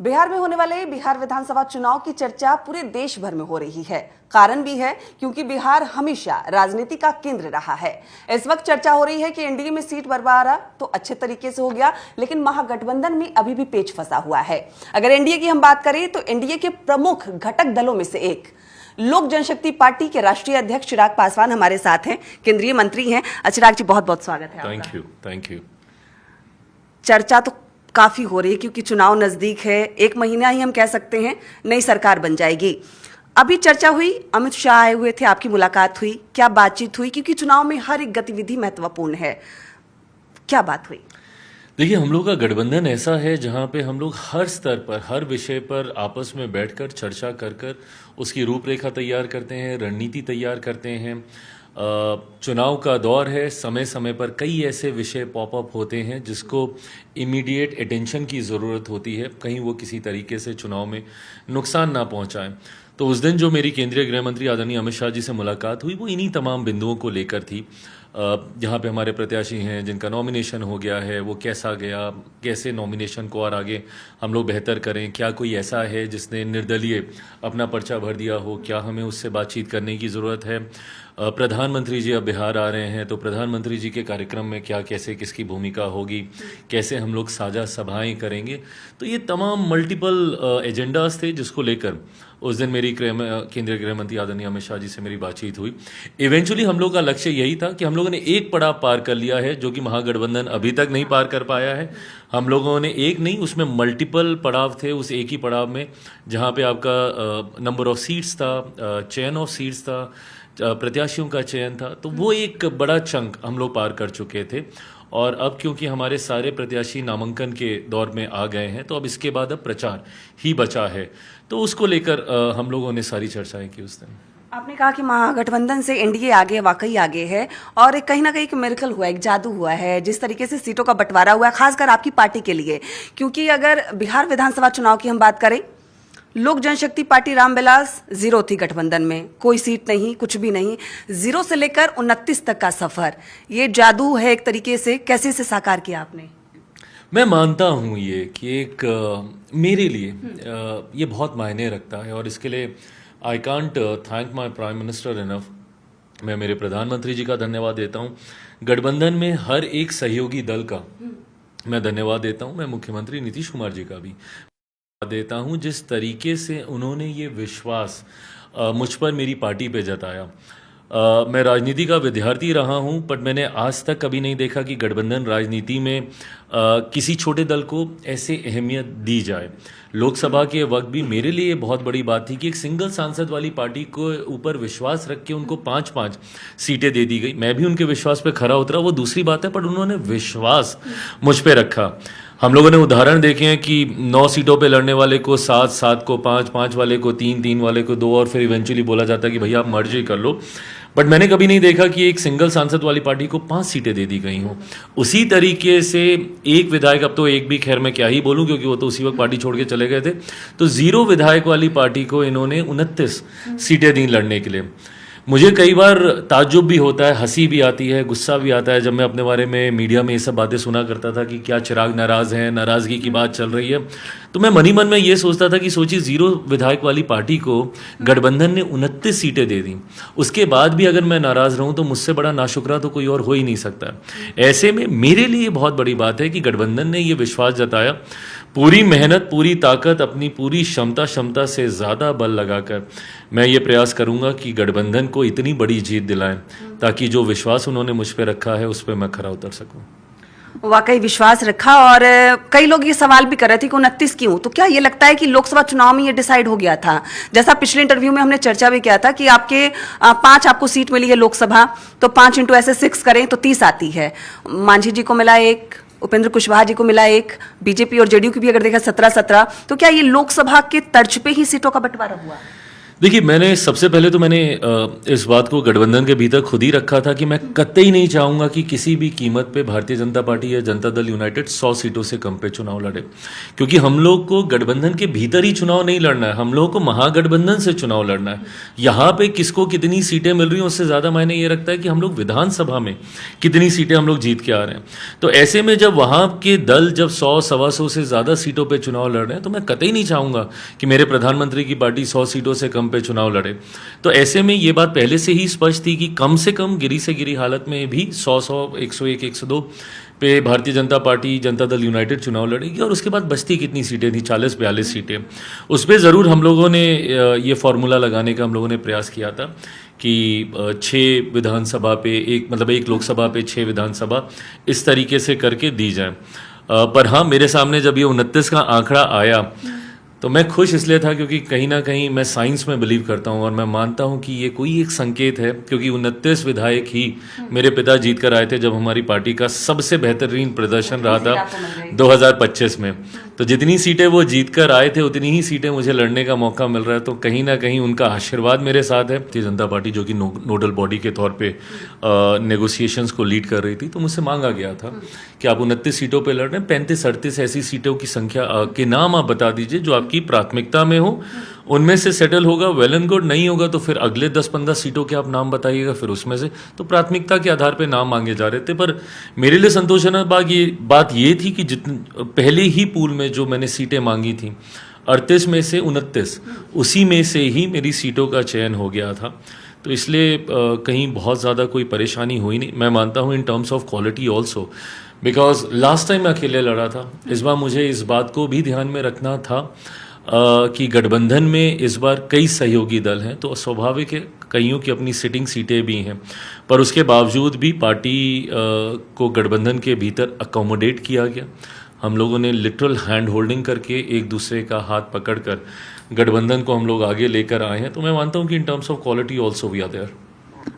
बिहार में होने वाले बिहार विधानसभा चुनाव की चर्चा पूरे देश भर में हो रही है। कारण भी है क्योंकि बिहार हमेशा राजनीति का केंद्र रहा है। इस वक्त चर्चा हो रही है कि एनडीए में सीट बंटवारा तो अच्छे तरीके से हो गया, लेकिन महागठबंधन में अभी भी पेच फंसा हुआ है। अगर एनडीए की हम बात करें तो एनडीए के प्रमुख घटक दलों में से एक लोक जनशक्ति पार्टी के राष्ट्रीय अध्यक्ष चिराग पासवान हमारे साथ हैं, केंद्रीय मंत्री हैं। चिराग जी, बहुत बहुत स्वागत है। Thank you. चर्चा तो काफी हो रही है क्योंकि चुनाव नजदीक है, एक महीना ही हम कह सकते हैं नई सरकार बन जाएगी। अभी चर्चा हुई, अमित शाह आए हुए थे, आपकी मुलाकात हुई, क्या बातचीत हुई? क्योंकि चुनाव में हर एक गतिविधि महत्वपूर्ण है, क्या बात हुई? देखिए, हम लोग का गठबंधन ऐसा है जहां पे हम लोग हर स्तर पर, हर विषय पर आपस में बैठकर चर्चा कर उसकी रूपरेखा तैयार करते हैं, रणनीति तैयार करते हैं। चुनाव का दौर है, समय समय पर कई ऐसे विषय पॉपअप होते हैं जिसको इमीडिएट अटेंशन की ज़रूरत होती है, कहीं वो किसी तरीके से चुनाव में नुकसान ना पहुंचाएं। तो उस दिन जो मेरी केंद्रीय गृह मंत्री आदरणीय अमित शाह जी से मुलाकात हुई वो इन्हीं तमाम बिंदुओं को लेकर थी। जहाँ पे हमारे प्रत्याशी हैं जिनका नॉमिनेशन हो गया है, वो कैसा गया, कैसे नॉमिनेशन को और आगे हम लोग बेहतर करें, क्या कोई ऐसा है जिसने निर्दलीय अपना पर्चा भर दिया हो, क्या हमें उससे बातचीत करने की ज़रूरत है। प्रधानमंत्री जी अब बिहार आ रहे हैं तो प्रधानमंत्री जी के कार्यक्रम में क्या, कैसे, किसकी भूमिका होगी, कैसे हम लोग साझा सभाएं करेंगे। तो ये तमाम मल्टीपल एजेंडाज थे जिसको लेकर उस दिन मेरी केंद्रीय गृह मंत्री आदरणीय अमित शाह जी से मेरी बातचीत हुई। इवेंचुअली हम लोग का लक्ष्य यही था कि हम लोगों ने एक पड़ाव पार कर लिया है जो कि महागठबंधन अभी तक नहीं पार कर पाया है। हम लोगों ने एक नहीं, उसमें मल्टीपल पड़ाव थे उस एक ही पड़ाव में, जहाँ पे आपका नंबर ऑफ सीट्स था, चयन ऑफ सीट्स था, प्रत्याशियों का चयन था। तो वो एक बड़ा चंक हम लोग पार कर चुके थे और अब क्योंकि हमारे सारे प्रत्याशी नामांकन के दौर में आ गए हैं तो अब इसके बाद अब प्रचार ही बचा है। तो उसको लेकर हम लोगों ने सारी चर्चाएं की उस दिन। आपने कहा कि महागठबंधन से एनडीए आगे, वाकई आगे है और कहीं ना कहीं एक मिरेकल हुआ, एक जादू हुआ है जिस तरीके से सीटों का बंटवारा हुआ है, खासकर आपकी पार्टी के लिए। क्योंकि अगर बिहार विधानसभा चुनाव की हम बात करें, लोक जनशक्ति पार्टी रामविलास जीरो थी गठबंधन में, कोई सीट नहीं, कुछ भी नहीं, जीरो से लेकर 29 तक का सफर। ये जादू है एक तरीके से, कैसे से साकार किया आपने? मैं मानता हूँ ये कि एक मेरे लिए ये बहुत मायने रखता है और इसके लिए I can't thank my prime minister enough. मैं मेरे प्रधानमंत्री जी का धन्यवाद देता हूँ, गठबंधन में हर एक सहयोगी दल का मैं धन्यवाद देता हूँ। मैं मुख्यमंत्री नीतीश कुमार जी का भी देता हूं, जिस तरीके से उन्होंने ये विश्वास मुझ पर, मेरी पार्टी पे जताया। मैं राजनीति का विद्यार्थी रहा हूं, पर मैंने आज तक कभी नहीं देखा कि गठबंधन राजनीति में किसी छोटे दल को ऐसे अहमियत दी जाए। लोकसभा के वक्त भी मेरे लिए बहुत बड़ी बात थी कि एक सिंगल सांसद वाली पार्टी को ऊपर विश्वास रख के उनको 5-5 सीटें दे दी गई। मैं भी उनके विश्वास पे खरा उतरा, वो दूसरी बात है, पर उन्होंने विश्वास मुझ पे रखा। हम लोगों ने उदाहरण देखे हैं कि 9 सीटों पे लड़ने वाले को 7, 7 को 5, 5 वाले को 3, 3 वाले को 2 और फिर इवेंचुअली बोला जाता है कि भैया आप मर्ज ही कर लो। बट मैंने कभी नहीं देखा कि एक सिंगल सांसद वाली पार्टी को 5 सीटें दे दी गई हों। उसी तरीके से एक विधायक, अब तो एक भी खैर मैं क्या ही बोलूं क्योंकि वो तो उसी वक्त पार्टी छोड़ के चले गए थे, तो 0 विधायक वाली पार्टी को इन्होंने 29 सीटें दी लड़ने के लिए। मुझे कई बार ताज्जुब भी होता है, हंसी भी आती है, गुस्सा भी आता है जब मैं अपने बारे में मीडिया में ये सब बातें सुना करता था कि क्या चिराग नाराज़ हैं, नाराज़गी की बात चल रही है। तो मैं मन ही मन में ये सोचता था कि सोचिए 0 विधायक वाली पार्टी को गठबंधन ने 29 सीटें दे दी, उसके बाद भी अगर मैं नाराज़ रहूं तो मुझसे बड़ा नाशुक्रा तो कोई और हो ही नहीं सकता। ऐसे में मेरे लिए बहुत बड़ी बात है कि गठबंधन ने ये विश्वास जताया, पूरी मेहनत, पूरी ताकत, अपनी पूरी क्षमता से ज़्यादा बल लगाकर मैं ये प्रयास करूंगा कि गठबंधन को इतनी बड़ी जीत दिलाएं ताकि जो विश्वास उन्होंने मुझ पे रखा है उस पर मैं खरा उतर सकूं। वाकई विश्वास रखा और कई लोग ये सवाल भी कर रहे थे कि 29 क्यों? तो क्या ये लगता है कि लोकसभा चुनाव में ये डिसाइड हो गया था? जैसा पिछले इंटरव्यू में हमने चर्चा भी किया था कि आपके 5 आपको सीट मिली है लोकसभा, तो 5 × ऐसे 6 करें तो 30 आती है। मांझी जी को मिला 1, उपेंद्र कुशवाहा जी को मिला 1, बीजेपी और जेडीयू की भी अगर देखा 17-17। तो क्या ये लोकसभा के तर्ज पे ही सीटों का बंटवारा हुआ? देखिए, मैंने सबसे पहले तो मैंने इस बात को गठबंधन के भीतर खुद ही रखा था कि मैं कतई नहीं चाहूँगा कि किसी भी कीमत पे भारतीय जनता पार्टी या जनता दल यूनाइटेड 100 सीटों से कम पे चुनाव लड़े, क्योंकि हम लोग को गठबंधन के भीतर ही चुनाव नहीं लड़ना है, हम लोगों को महागठबंधन से चुनाव लड़ना है। यहाँ पे किसको कितनी सीटें मिल रही हैं उससे ज़्यादा मायने ये रखता है कि हम लोग विधानसभा में कितनी सीटें हम लोग जीत के आ रहे हैं। तो ऐसे में जब वहाँ के दल जब 100-125 से ज़्यादा सीटों पर चुनाव लड़ रहे हैं तो मैं कतई नहीं चाहूँगा कि मेरे प्रधानमंत्री की पार्टी 100 सीटों से कम पे चुनाव लड़े। तो ऐसे में ये बात पहले से ही स्पष्ट थी कि कम से कम गिरी से गिरी हालत में भी 100, 101, 102 पे भारतीय जनता पार्टी जनता दल यूनाइटेड चुनाव लड़ेगी। और उसके बाद बचती कितनी सीटें थी, 40-42 सीटें, उस पर ज़रूर हम लोगों ने ये फॉर्मूला लगाने का हम लोगों ने प्रयास किया था कि 6 विधानसभा पे एक लोकसभा पे 6 विधानसभा इस तरीके से करके दी जाए। पर हाँ, मेरे सामने जब ये 29 का आंकड़ा आया तो मैं खुश इसलिए था क्योंकि कहीं ना कहीं मैं साइंस में बिलीव करता हूँ और मैं मानता हूँ कि ये कोई एक संकेत है, क्योंकि 29 विधायक ही मेरे पिता जीत कर आए थे जब हमारी पार्टी का सबसे बेहतरीन प्रदर्शन रहा था 2025 में। तो जितनी सीटें वो जीत कर आए थे उतनी ही सीटें मुझे लड़ने का मौका मिल रहा है। तो कहीं ना कहीं उनका आशीर्वाद मेरे साथ है। भारतीय जनता पार्टी जो कि नोडल बॉडी के तौर पे नेगोशिएशंस को लीड कर रही थी, तो मुझसे मांगा गया था कि आप 29 सीटों पे लड़ रहे हैं, 35-38 ऐसी सीटों की संख्या के नाम आप बता दीजिए जो आपकी प्राथमिकता में हो, उनमें से सेटल होगा वेल एंड गुड, नहीं होगा तो फिर अगले 10-15 सीटों के आप नाम बताइएगा, फिर उसमें से। तो प्राथमिकता के आधार पे नाम मांगे जा रहे थे। पर मेरे लिए संतोषजनक बात ये थी कि पहले ही पूल में जो मैंने सीटें मांगी थी 38 में से 29, उसी में से ही मेरी सीटों का चयन हो गया था। तो इसलिए कहीं बहुत ज़्यादा कोई परेशानी हुई नहीं। मैं मानता हूँ इन terms of quality also, because last time मैं अकेले लड़ा था, इस बार मुझे इस बात को भी ध्यान में रखना था कि गठबंधन में इस बार कई सहयोगी दल हैं, तो स्वाभाविक है कईयों की अपनी सिटिंग सीटें भी हैं, पर उसके बावजूद भी पार्टी को गठबंधन के भीतर अकोमोडेट किया गया। हम लोगों ने लिटरल हैंड होल्डिंग करके एक दूसरे का हाथ पकड़कर गठबंधन को हम लोग आगे लेकर आए हैं। तो मैं मानता हूं कि in terms of quality also we are there.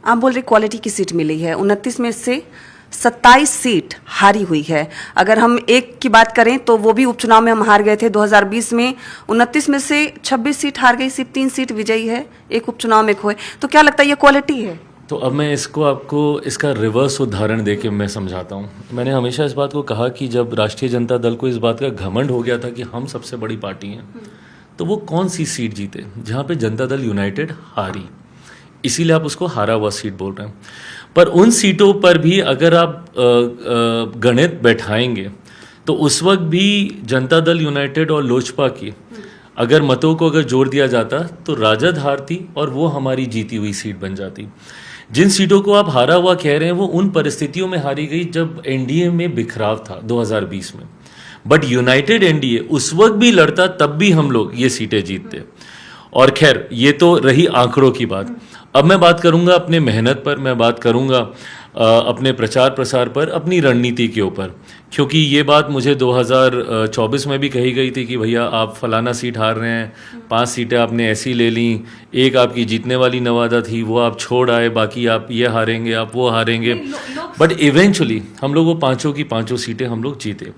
आप बोल रहे क्वालिटी की सीट मिली है, 29 में से 27 सीट हारी हुई है। अगर हम एक की बात करें तो वो भी उपचुनाव में हम हार गए थे 2020 में। 29 में से 26 सीट हार गई, सिर्फ 3 सीट विजयी है, एक उपचुनाव में खोए। तो क्या लगता है ये क्वालिटी है? तो अब मैं आपको इसका रिवर्स उदाहरण देके मैं समझाता हूँ। मैंने हमेशा इस बात को कहा कि जब राष्ट्रीय जनता दल को इस बात का घमंड हो गया था कि हम सबसे बड़ी पार्टी हैं, तो वो कौन सी सीट जीते जहाँ पे जनता दल यूनाइटेड हारी, इसीलिए आप उसको हारा हुआ सीट बोल रहे हैं। पर उन सीटों पर भी अगर आप गणित बैठाएंगे तो उस वक्त भी जनता दल यूनाइटेड और लोजपा की अगर मतों को अगर जोड़ दिया जाता तो राजद हारती और वो हमारी जीती हुई सीट बन जाती। जिन सीटों को आप हारा हुआ कह रहे हैं वो उन परिस्थितियों में हारी गई जब एनडीए में बिखराव था 2020 में, बट यूनाइटेड एनडीए उस वक्त भी लड़ता, तब भी हम लोग ये सीटें जीतते। और खैर ये तो रही आंकड़ों की बात। अब मैं बात करूंगा अपने मेहनत पर, मैं बात करूंगा अपने प्रचार प्रसार पर, अपनी रणनीति के ऊपर, क्योंकि ये बात मुझे 2024 में भी कही गई थी कि भैया आप फलाना सीट हार रहे हैं, 5 सीटें आपने ऐसी ले ली, एक आपकी जीतने वाली नवादा थी वो आप छोड़ आए, बाकी आप ये हारेंगे, आप वो हारेंगे। बट इवेंचुअली हम लोग वो पाँचों की पाँचों सीटें हम लोग जीते।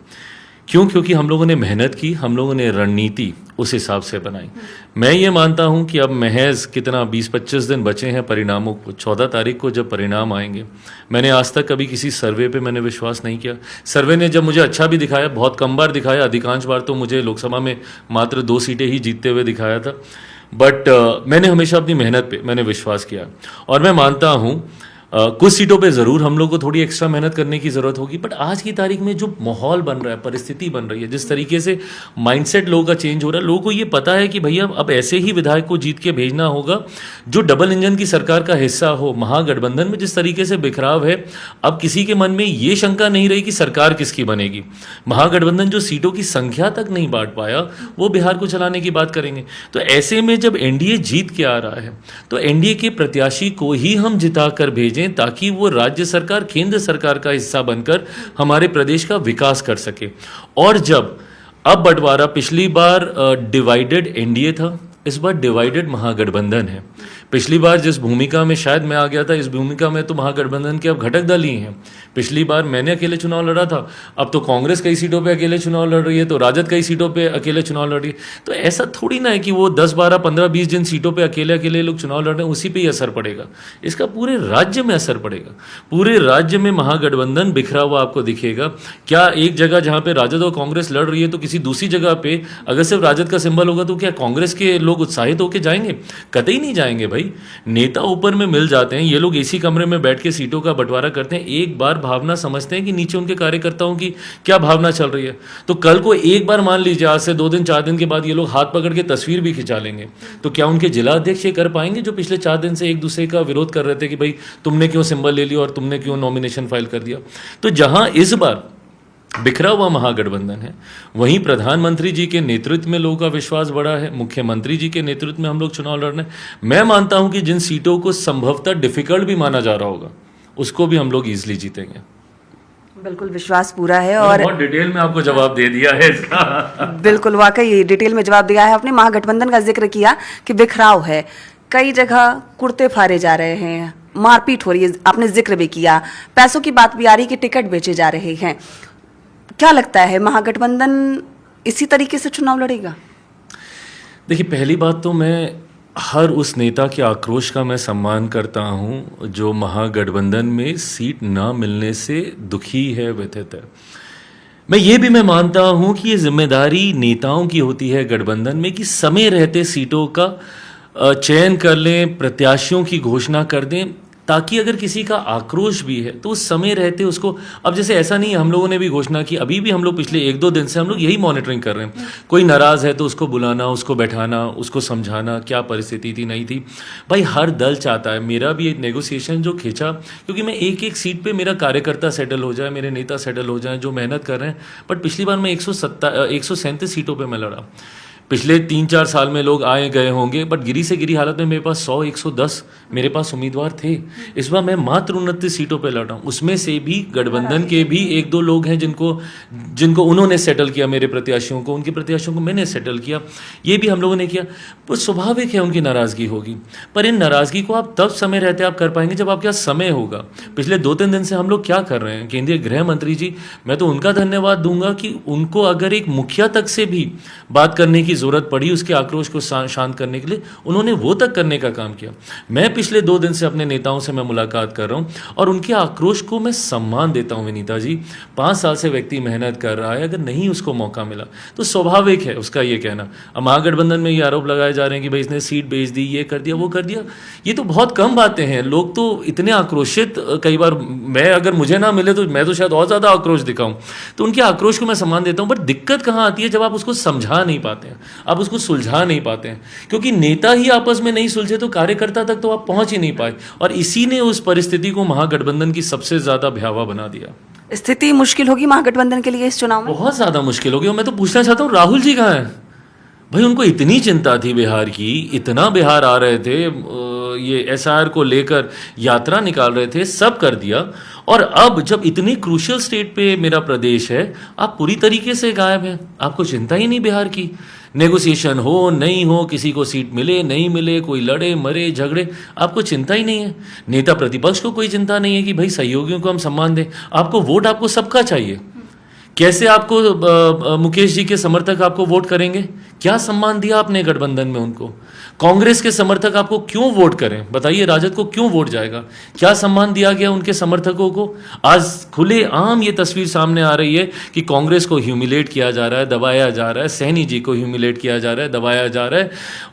क्यों? क्योंकि हम लोगों ने मेहनत की, हम लोगों ने रणनीति उस हिसाब से बनाई। मैं ये मानता हूं कि अब महज कितना 20-25 दिन बचे हैं परिणामों को, 14 तारीख को जब परिणाम आएंगे। मैंने आज तक कभी किसी सर्वे पे मैंने विश्वास नहीं किया। सर्वे ने जब मुझे अच्छा भी दिखाया, बहुत कम बार दिखाया, अधिकांश बार तो मुझे लोकसभा में मात्र 2 सीटें ही जीतते हुए दिखाया था, बट मैंने हमेशा अपनी मेहनत पे मैंने विश्वास किया। और मैं मानता हूँ कुछ सीटों पे ज़रूर हम लोग को थोड़ी एक्स्ट्रा मेहनत करने की ज़रूरत होगी, बट आज की तारीख में जो माहौल बन रहा है, परिस्थिति बन रही है, जिस तरीके से माइंडसेट लोगों का चेंज हो रहा है, लोगों को ये पता है कि भैया अब ऐसे ही विधायक को जीत के भेजना होगा जो डबल इंजन की सरकार का हिस्सा हो। महागठबंधन में जिस तरीके से बिखराव है, अब किसी के मन में ये शंका नहीं रही कि सरकार किसकी बनेगी। महागठबंधन जो सीटों की संख्या तक नहीं बांट पाया, वो बिहार को चलाने की बात करेंगे। तो ऐसे में जब एनडीए जीत के आ रहा है तो एनडीए के प्रत्याशी को ही हम जिता कर भेजें ताकि वो राज्य सरकार, केंद्र सरकार का हिस्सा बनकर हमारे प्रदेश का विकास कर सके। और जब अब बंटवारा, पिछली बार डिवाइडेड एनडीए था, इस बार डिवाइडेड महागठबंधन है। पिछली बार जिस भूमिका में शायद मैं आ गया था, इस भूमिका में तो महागठबंधन के अब घटक दल ही हैं। पिछली बार मैंने अकेले चुनाव लड़ा था, अब तो कांग्रेस कई सीटों पे अकेले चुनाव लड़ रही है, तो राजद कई सीटों पे अकेले चुनाव लड़ रही है। तो ऐसा थोड़ी ना है कि वो 10, 12, 15, 20 जिन सीटों पे अकेले अकेले लोग चुनाव लड़ रहे हैं उसी पे ही असर पड़ेगा। इसका पूरे राज्य में असर पड़ेगा। पूरे राज्य में महागठबंधन बिखरा हुआ आपको दिखेगा। क्या एक जगह जहां पे राजद और कांग्रेस लड़ रही है तो किसी दूसरी जगह पे अगर सिर्फ राजद का सिंबल होगा तो क्या कांग्रेस के लोग उत्साहित होकर जाएंगे? कतई नहीं जाएंगे भाई। नेता ऊपर में मिल जाते हैं, ये लोग इसी कमरे में बैठ के सीटों का बंटवारा करते हैं, एक बार भावना समझते हैं कि नीचे उनके कार्यकर्ताओं की क्या भावना चल रही है। तो कल को एक बार मान लीजिए आज से 2 दिन 4 दिन के बाद ये लोग हाथ पकड़ के तस्वीर भी खिंचा लेंगे, तो क्या उनके जिला अध्यक्ष ये कर पाएंगे जो पिछले 4 दिन से एक दूसरे का विरोध कर रहे थे कि भाई तुमने क्यों सिंबल ले लिया और तुमने क्यों नॉमिनेशन फाइल कर दिया? तो जहां इस बार बिखरा हुआ महागठबंधन है, वहीं प्रधानमंत्री जी के नेतृत्व में लोगों का विश्वास बढ़ा है, मुख्यमंत्री जी के नेतृत्व में हम लोग चुनाव लड़ रहे हैं। मैं मानता हूं कि जिन सीटों को संभवतः डिफिकल्ट भी माना जा रहा होगा उसको भी हम लोग इजीली जीतेंगे। बिल्कुल विश्वास पूरा है और बहुत डिटेल में आपको जवाब दे दिया है इसका। बिल्कुल वाकई डिटेल में जवाब दिया है आपने। महागठबंधन का जिक्र किया कि बिखराव है, कई जगह कुर्ते फाड़े जा रहे हैं, मारपीट हो रही है, आपने जिक्र भी किया, पैसों की बात भी आ रही है कि टिकट बेचे जा रहे हैं। क्या लगता है महागठबंधन इसी तरीके से चुनाव लड़ेगा? देखिए, पहली बात तो मैं हर उस नेता के आक्रोश का मैं सम्मान करता हूं जो महागठबंधन में सीट ना मिलने से दुखी है, व्यथित है। मैं मानता हूं कि ये जिम्मेदारी नेताओं की होती है गठबंधन में कि समय रहते सीटों का चयन कर लें, प्रत्याशियों की घोषणा कर दें, ताकि अगर किसी का आक्रोश भी है तो उस समय रहते उसको, अब जैसे ऐसा नहीं है, हम लोगों ने भी घोषणा की, अभी भी हम लोग पिछले 1-2 दिन से हम लोग यही मॉनिटरिंग कर रहे हैं। कोई नाराज है तो उसको बुलाना, उसको बैठाना, उसको समझाना क्या परिस्थिति थी नहीं थी। भाई हर दल चाहता है, मेरा भी एक नेगोशिएशन जो खींचा, क्योंकि मैं एक सीट पे मेरा कार्यकर्ता सेटल हो जाए, मेरे नेता सेटल हो जाए जो मेहनत कर रहे हैं। बट पिछली बार मैं 137 सीटों पर मैं लड़ा। पिछले 3-4 साल में लोग आए गए होंगे, बट गिरी से गिरी हालत में मेरे पास 100-110 मेरे पास उम्मीदवार थे। इस बार मैं मात्र 29 सीटों पे लड़ा हूँ। उसमें से भी गठबंधन के भी 1-2 लोग हैं जिनको उन्होंने सेटल किया, मेरे प्रत्याशियों को, उनके प्रत्याशियों को मैंने सेटल किया। ये भी हम लोगों ने किया। तो स्वाभाविक है उनकी नाराज़गी होगी, पर इन नाराज़गी को आप तब समय रहते आप कर पाएंगे जब आपके पास समय होगा। पिछले 2-3 दिन से हम लोग क्या कर रहे हैं, केंद्रीय गृह मंत्री जी, मैं तो उनका धन्यवाद दूंगा कि उनको अगर एक मुखिया तक से भी बात करने की जरूरत पड़ी उसके आक्रोश को शांत करने के लिए, उन्होंने वो तक करने का काम किया। मैं पिछले 2 दिन से अपने नेताओं से मैं मुलाकात कर रहा हूं और उनके आक्रोश को मैं सम्मान देता हूं। विनीता जी, 5 साल से व्यक्ति मेहनत कर रहा है, अगर नहीं उसको मौका मिला तो स्वाभाविक है उसका ये कहना। अब महागठबंधन में ये आरोप लगाए जा रहे हैं कि भाई इसने सीट बेच दी, ये कर दिया, वो कर दिया। ये तो बहुत कम बातें हैं। लोग तो इतने आक्रोशित, कई बार मैं अगर मुझे ना मिले तो मैं तो शायद और ज्यादा आक्रोश दिखाऊं। तो उनके आक्रोश को मैं सम्मान देता हूं, बट दिक्कत कहां आती है जब आप उसको समझा नहीं पाते हैं, आप उसको सुलझा नहीं पाते हैं। क्योंकि नेता ही आपस में नहीं सुलझे तो कार्यकर्ता तक तो आप पहुंच ही नहीं पाए, और इसी ने उस परिस्थिति को महागठबंधन की सबसे ज्यादा भयावह बना दिया। स्थिति मुश्किल होगी महागठबंधन के लिए इस चुनाव में? बहुत ज्यादा मुश्किल होगी। और मैं तो पूछना चाहता हूं, राहुल जी कहां है भाई? उनको इतनी चिंता थी बिहार की, इतना बिहार आ रहे थे, ये एसआईआर को लेकर यात्रा निकाल रहे थे, सब कर दिया, और अब जब इतनी क्रूशियल स्टेट पे मेरा प्रदेश है, आप पूरी तरीके से गायब हैं। आपको चिंता ही नहीं बिहार की। नेगोशिएशन हो नहीं हो, किसी को सीट मिले नहीं मिले, कोई लड़े मरे झगड़े, आपको चिंता ही नहीं है। नेता प्रतिपक्ष को कोई चिंता नहीं है कि भाई सहयोगियों को हम सम्मान दें। आपको वोट आपको सबका चाहिए। कैसे आपको मुकेश जी के समर्थक आपको वोट करेंगे? क्या सम्मान दिया आपने गठबंधन में उनको? कांग्रेस के समर्थक आपको क्यों वोट करें? बताइए, राजद को क्यों वोट जाएगा? क्या सम्मान दिया गया उनके समर्थकों को? आज खुले आम ये तस्वीर सामने आ रही है कि कांग्रेस को ह्यूमिलेट किया जा रहा है, दबाया जा रहा है, सहनी जी को ह्यूमिलेट किया जा रहा है, दबाया जा रहा है।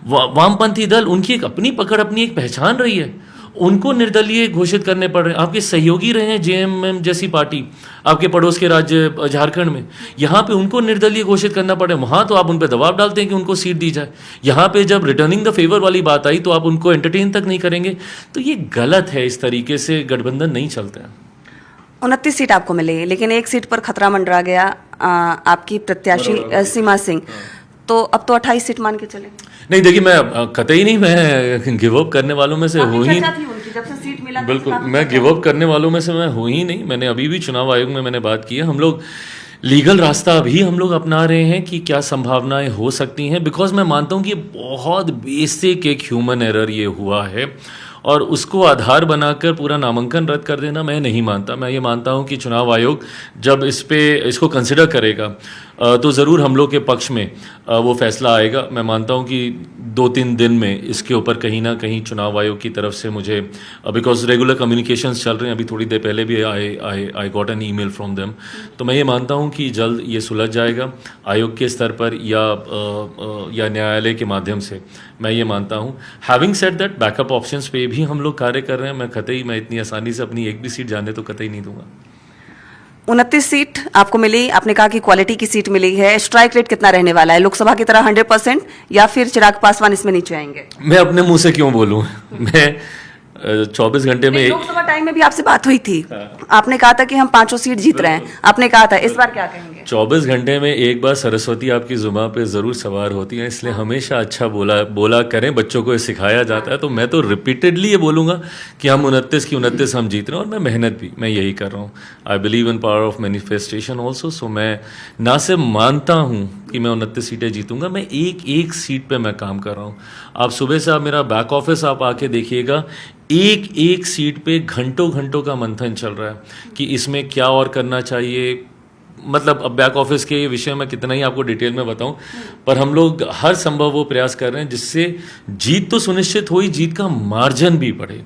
वामपंथी दल, उनकी एक अपनी पकड़, अपनी एक पहचान रही है, उनको निर्दलीय घोषित करने पड़ रहे हैं। आपके सहयोगी रहे हैं जेएमएम जैसी पार्टी आपके पड़ोस के राज्य झारखंड में, यहाँ पे उनको निर्दलीय घोषित करना पड़े। वहाँ तो आप उन पे दबाव डालते हैं कि उनको सीट दी जाए, यहाँ पे जब रिटर्निंग द फेवर वाली बात आई तो आप उनको एंटरटेन तक नहीं करेंगे। तो ये गलत है, इस तरीके से गठबंधन नहीं चलते हैं। 29 सीट आपको मिली, लेकिन एक सीट पर खतरा मंडरा गया, आपकी प्रत्याशी सीमा सिंह, तो अब तो 28 सीट मान के चले। नहीं देखिए, मैं कतई नहीं, मैं गिव अप करने वालों में से हूँ ही, जब से सीट मिला बिल्कुल मैं गिव अप करने वालों में से मैं हूँ ही नहीं। मैंने अभी भी चुनाव आयोग में मैंने बात की है, हम लोग लीगल रास्ता अभी हम लोग अपना रहे हैं कि क्या संभावनाएं हो सकती हैं, बिकॉज मैं मानता हूं कि ये बहुत बेसिक एक ह्यूमन एरर ये हुआ है और उसको आधार बनाकर पूरा नामांकन रद्द कर देना मैं नहीं मानता। मैं ये मानता हूं कि चुनाव आयोग जब इसको कंसिडर करेगा तो ज़रूर हम लोग के पक्ष में वो फैसला आएगा। मैं मानता हूं कि 2-3 दिन में इसके ऊपर कहीं ना कहीं चुनाव आयोग की तरफ से मुझे, बिकॉज रेगुलर कम्युनिकेशंस चल रहे हैं, अभी थोड़ी देर पहले भी I got an email from them, तो मैं ये मानता हूं कि जल्द ये सुलझ जाएगा आयोग के स्तर पर या न्यायालय के माध्यम से। मैं ये मानता हूं। Having said that, backup options पे भी हम लोग कार्य कर रहे हैं। मैं इतनी आसानी से अपनी एक भी सीट जाने तो कतई नहीं दूंगा। 29 सीट आपको मिली, आपने कहा कि क्वालिटी की सीट मिली है। स्ट्राइक रेट कितना रहने वाला है? लोकसभा की तरह 100% या फिर चिराग पासवान इसमें नीचे आएंगे? मैं अपने मुंह से क्यों बोलूं? मैं 24 घंटे में लोकसभा टाइम में भी आपसे बात हुई थी, आपने कहा था कि हम 5 सीट जीत रहे हैं, आपने कहा था। इस बार क्या कहेंगे? 24 घंटे में एक बार सरस्वती आपकी जुबान पे ज़रूर सवार होती है, इसलिए हमेशा अच्छा बोला करें। बच्चों को ये सिखाया जाता है, तो मैं तो रिपीटेडली ये बोलूँगा कि हम 29 की 29 हम जीत रहे हैं और मैं मेहनत भी मैं यही कर रहा हूँ। I believe in power of manifestation also. So मैं ना सिर्फ मानता हूँ कि मैं 29 सीटें जीतूंगा, मैं एक सीट पे मैं काम कर रहा हूँ। आप सुबह से आप मेरा बैक ऑफिस आप आके देखिएगा, एक सीट पे घंटों का मंथन चल रहा है कि इसमें क्या और करना चाहिए। मतलब अब बैक ऑफिस के विषय में कितना ही आपको डिटेल में बताऊं, पर हम लोग हर संभव वो प्रयास कर रहे हैं जिससे जीत तो सुनिश्चित हो ही, जीत का मार्जिन भी बढ़े।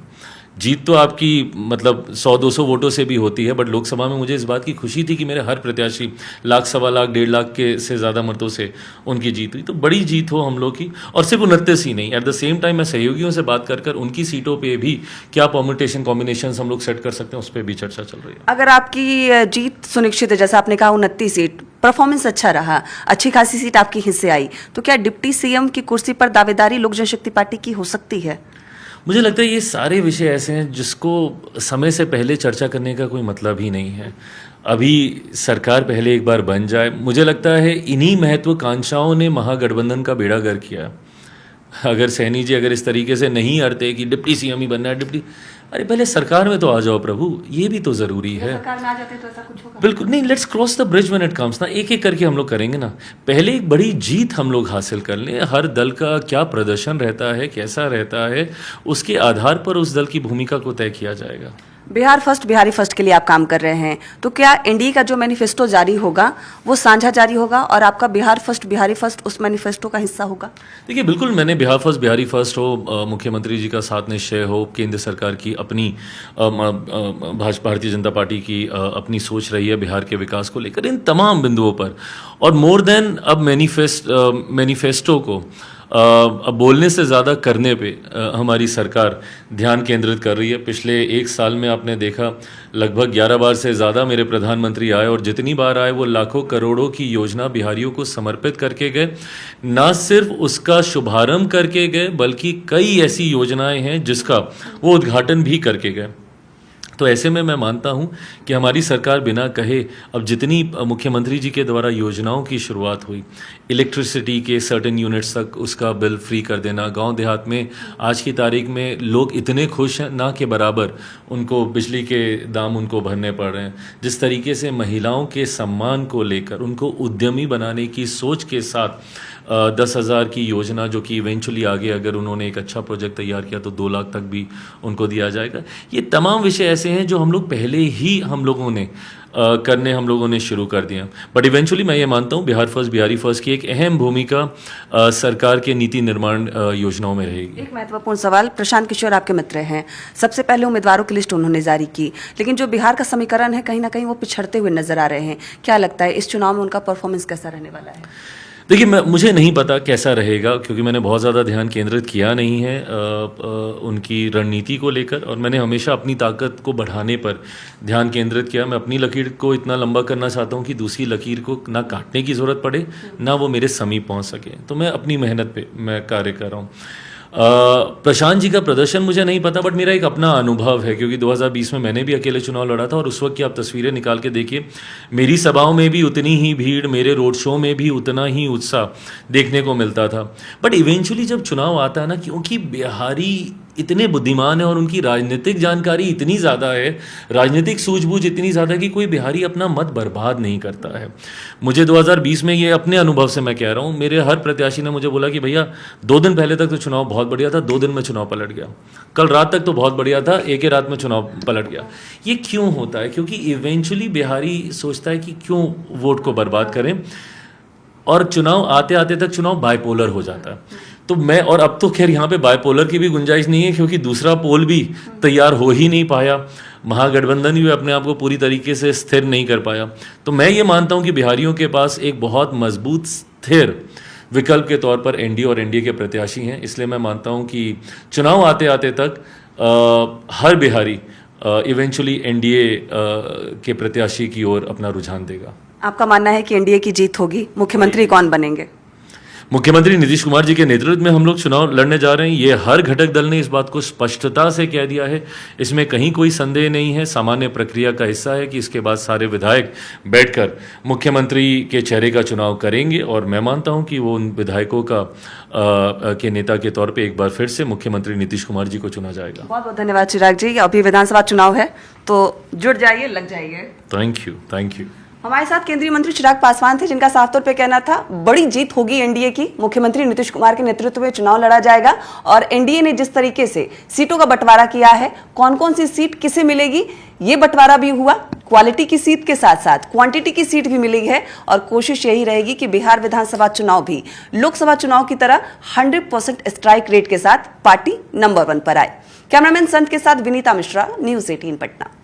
जीत तो आपकी मतलब 100-200 वोटों से भी होती है, बट लोकसभा में मुझे इस बात की खुशी थी कि मेरे हर प्रत्याशी 1,00,000, 1,25,000, 1,50,000 के से ज़्यादा मतों से उनकी जीत हुई। तो बड़ी जीत हो हम लोग की, और सिर्फ 29 ही नहीं, एट द सेम टाइम मैं सहयोगियों से बात कर उनकी सीटों पे भी क्या परम्यूटेशन कॉम्बिनेशन हम लोग सेट कर सकते हैं, उस पर भी चर्चा चल रही है। अगर आपकी जीत सुनिश्चित है, जैसा आपने कहा 29 सीट, परफॉर्मेंस अच्छा रहा, अच्छी खासी सीट आपकी हिस्से आई, तो क्या डिप्टी सीएम की कुर्सी पर दावेदारी लोक जनशक्ति पार्टी की हो सकती है? मुझे लगता है ये सारे विषय ऐसे हैं जिसको समय से पहले चर्चा करने का कोई मतलब ही नहीं है। अभी सरकार पहले एक बार बन जाए। मुझे लगता है इन्हीं महत्वाकांक्षाओं ने महागठबंधन का बेड़ा गर्क किया। अगर सैनी जी अगर इस तरीके से नहीं अड़ते कि डिप्टी सीएम ही बनना है, अरे पहले सरकार में तो आ जाओ प्रभु, ये भी तो जरूरी है। सरकार में आ जाते तो ऐसा कुछ होगा? बिल्कुल नहीं, let's cross the bridge when it comes ना। एक करके हम लोग करेंगे ना। पहले एक बड़ी जीत हम लोग हासिल कर लें। हर दल का क्या प्रदर्शन रहता है, कैसा रहता है, उसके आधार पर उस दल की भूमिका को तय किया जाएगा। बिहार फर्स्ट, बिहारी फर्स्ट के लिए आप काम कर रहे हैं, तो क्या एनडीए का जो मैनिफेस्टो जारी होगा वो साझा जारी होगा और आपका बिहार फर्स्ट, बिहारी फर्स्ट उस मैनिफेस्टो का हिस्सा होगा? देखिए बिल्कुल, मैंने बिहार फर्स्ट, बिहारी फर्स्ट हो, मुख्यमंत्री जी का साथ निश्चय हो, केंद्र सरकार की अपनी भारतीय जनता पार्टी की अपनी सोच रही है बिहार के विकास को लेकर, इन तमाम बिंदुओं पर, और मोर देन अब मैनिफेस्टो को अब बोलने से ज़्यादा करने पे हमारी सरकार ध्यान केंद्रित कर रही है। पिछले 1 साल में आपने देखा लगभग 11 बार से ज़्यादा मेरे प्रधानमंत्री आए, और जितनी बार आए वो लाखों करोड़ों की योजना बिहारियों को समर्पित करके गए। ना सिर्फ उसका शुभारंभ करके गए, बल्कि कई ऐसी योजनाएं हैं जिसका वो उद्घाटन भी करके गए। तो ऐसे में मैं मानता हूं कि हमारी सरकार बिना कहे अब जितनी मुख्यमंत्री जी के द्वारा योजनाओं की शुरुआत हुई, इलेक्ट्रिसिटी के सर्टेन यूनिट्स तक उसका बिल फ्री कर देना, गांव देहात में आज की तारीख में लोग इतने खुश हैं ना के बराबर उनको बिजली के दाम उनको भरने पड़ रहे हैं। जिस तरीके से महिलाओं के सम्मान को लेकर उनको उद्यमी बनाने की सोच के साथ 10,000 की योजना, जो कि इवेंचुअली आगे अगर उन्होंने एक अच्छा प्रोजेक्ट तैयार किया तो 2 लाख तक भी उनको दिया जाएगा। ये तमाम विषय ऐसे हैं जो हम लोग पहले ही हम लोगों ने शुरू कर दिया। बट इवेंचुअली मैं ये मानता हूँ बिहार फर्स्ट, बिहारी फर्स्ट की एक अहम भूमिका सरकार के नीति निर्माण योजनाओं में रहेगी। एक महत्वपूर्ण सवाल, प्रशांत किशोर आपके मित्र हैं, सबसे पहले उम्मीदवारों की लिस्ट उन्होंने जारी की, लेकिन जो बिहार का समीकरण है कहीं ना कहीं वो पिछड़ते हुए नजर आ रहे हैं। क्या लगता है इस चुनाव में उनका परफॉर्मेंस कैसा रहने वाला है? देखिए मुझे नहीं पता कैसा रहेगा, क्योंकि मैंने बहुत ज़्यादा ध्यान केंद्रित किया नहीं है उनकी रणनीति को लेकर, और मैंने हमेशा अपनी ताकत को बढ़ाने पर ध्यान केंद्रित किया। मैं अपनी लकीर को इतना लंबा करना चाहता हूँ कि दूसरी लकीर को ना काटने की ज़रूरत पड़े, ना वो मेरे समीप पहुँच सके। तो मैं अपनी मेहनत पे मैं कार्य कर रहा हूँ। प्रशांत जी का प्रदर्शन मुझे नहीं पता, बट मेरा एक अपना अनुभव है, क्योंकि 2020 में मैंने भी अकेले चुनाव लड़ा था और उस वक्त की आप तस्वीरें निकाल के देखिए, मेरी सभाओं में भी उतनी ही भीड़, मेरे रोड शो में भी उतना ही उत्साह देखने को मिलता था। बट इवेंचुअली जब चुनाव आता है ना, क्योंकि बिहारी इतने बुद्धिमान है और उनकी राजनीतिक जानकारी इतनी ज़्यादा है, राजनीतिक सूझबूझ इतनी ज़्यादा है कि कोई बिहारी अपना मत बर्बाद नहीं करता है। मुझे 2020 में, ये अपने अनुभव से मैं कह रहा हूँ, मेरे हर प्रत्याशी ने मुझे बोला कि भैया 2 दिन पहले तक तो चुनाव बहुत बढ़िया था, 2 दिन में चुनाव पलट गया, कल रात तक तो बहुत बढ़िया था, एक ही रात में चुनाव पलट गया। ये क्यों होता है? क्योंकि इवेंचुअली बिहारी सोचता है कि क्यों वोट को बर्बाद करें, और चुनाव आते आते तक चुनाव बाइपोलर हो जाता है। तो मैं, और अब तो खैर यहाँ पे बाइपोलर की भी गुंजाइश नहीं है, क्योंकि दूसरा पोल भी तैयार हो ही नहीं पाया, महागठबंधन भी अपने आप को पूरी तरीके से स्थिर नहीं कर पाया। तो मैं ये मानता हूँ कि बिहारियों के पास एक बहुत मजबूत स्थिर विकल्प के तौर पर एनडीए और एनडीए के प्रत्याशी हैं। इसलिए मैं मानता हूँ कि चुनाव आते आते तक हर बिहारी इवेंचुअली एनडीए के प्रत्याशी की ओर अपना रुझान देगा। आपका मानना है कि एनडीए की जीत होगी, मुख्यमंत्री कौन बनेंगे? मुख्यमंत्री नीतीश कुमार जी के नेतृत्व में हम लोग चुनाव लड़ने जा रहे हैं। ये हर घटक दल ने इस बात को स्पष्टता से कह दिया है, इसमें कहीं कोई संदेह नहीं है। सामान्य प्रक्रिया का हिस्सा है कि इसके बाद सारे विधायक बैठकर मुख्यमंत्री के चेहरे का चुनाव करेंगे, और मैं मानता हूं कि वो उन विधायकों के नेता के तौर पे एक बार फिर से मुख्यमंत्री नीतीश कुमार जी को चुना जाएगा। बहुत बहुत धन्यवाद चिराग जी। अभी विधानसभा चुनाव है, तो जुट जाइए, लग जाइए। Thank you, thank you. हमारे साथ केंद्रीय मंत्री चिराग पासवान थे, जिनका साफ तौर पे कहना था बड़ी जीत होगी एनडीए की, मुख्यमंत्री नीतीश कुमार के नेतृत्व में चुनाव लड़ा जाएगा, और एनडीए ने जिस तरीके से सीटों का बंटवारा किया है, कौन कौन सी सीट किसे मिलेगी, ये बंटवारा भी हुआ। क्वालिटी की सीट के साथ साथ क्वांटिटी की सीट भी मिली है, और कोशिश यही रहेगी कि बिहार विधानसभा चुनाव भी लोकसभा चुनाव की तरह 100% स्ट्राइक रेट के साथ पार्टी नंबर 1 पर आए। कैमरामैन संत के साथ विनीता मिश्रा, न्यूज़ 18 पटना।